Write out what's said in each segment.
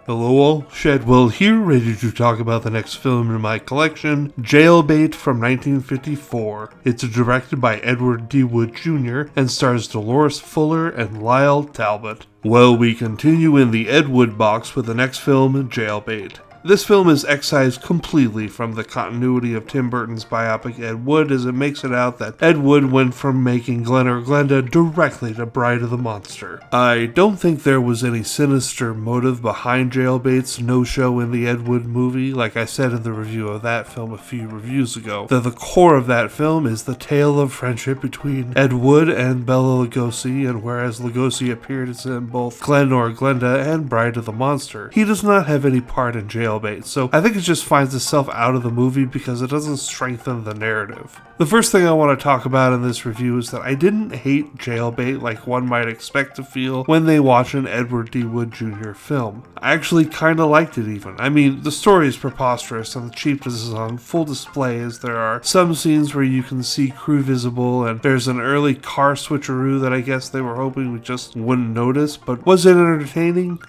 Hello all, Shadwell here, ready to talk about the next film in my collection, Jailbait from 1954. It's directed by Edward D. Wood Jr. and stars Dolores Fuller and Lyle Talbot. Well, we continue in the Ed Wood box with the next film, Jailbait. This film is excised completely from the continuity of Tim Burton's biopic Ed Wood, as it makes it out that Ed Wood went from making Glen or Glenda directly to Bride of the Monster. I don't think there was any sinister motive behind Jailbait's no-show in the Ed Wood movie. Like I said in the review of that film a few reviews ago, that the core of that film is the tale of friendship between Ed Wood and Bela Lugosi, and whereas Lugosi appeared in both Glen or Glenda and Bride of the Monster, he does not have any part in Jailbait. So I think it just finds itself out of the movie because it doesn't strengthen the narrative. The first thing I want to talk about in this review is that I didn't hate Jailbait like one might expect to feel when they watch an Edward D. Wood Jr. film. I actually kinda liked it even. I mean, the story is preposterous and the cheapness is on full display, as there are some scenes where you can see crew visible, and there's an early car switcheroo that I guess they were hoping we just wouldn't notice, but was it entertaining?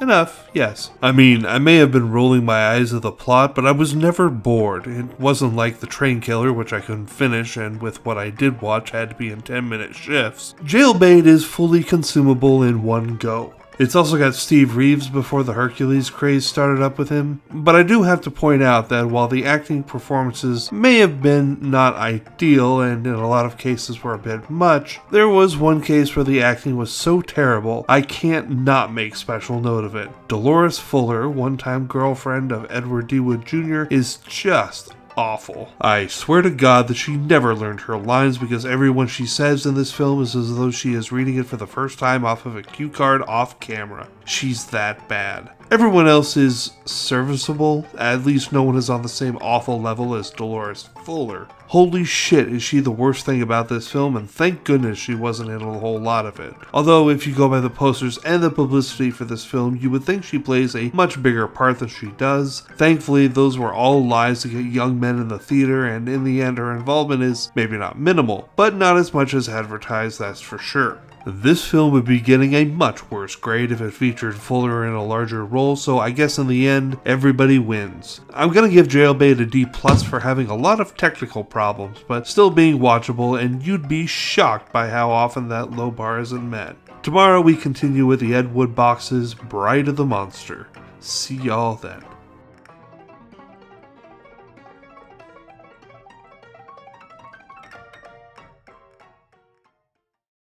Enough, yes. I mean, I may have been rolling my eyes at the plot, but I was never bored. It wasn't like The Train Killer, which I couldn't finish, and with what I did watch had to be in 10-minute shifts. Jailbait is fully consumable in one go. It's also got Steve Reeves before the Hercules craze started up with him, but I do have to point out that while the acting performances may have been not ideal and in a lot of cases were a bit much, there was one case where the acting was so terrible I can't not make special note of it. Dolores Fuller, one-time girlfriend of Edward D. Wood Jr., is just awful. I swear to God that she never learned her lines, because everyone she says in this film is as though she is reading it for the first time off of a cue card off camera. She's that bad. Everyone else is serviceable, at least no one is on the same awful level as Dolores Fuller. Holy shit, is she the worst thing about this film, and thank goodness she wasn't in a whole lot of it. Although, if you go by the posters and the publicity for this film, you would think she plays a much bigger part than she does. Thankfully, those were all lies to get young men in the theater, and in the end her involvement is maybe not minimal, but not as much as advertised, that's for sure. This film would be getting a much worse grade if it featured Fuller in a larger role, so I guess in the end, everybody wins. I'm gonna give Jailbait a D+ for having a lot of technical problems, but still being watchable, and you'd be shocked by how often that low bar isn't met. Tomorrow we continue with the Ed Wood box's Bride of the Monster. See y'all then.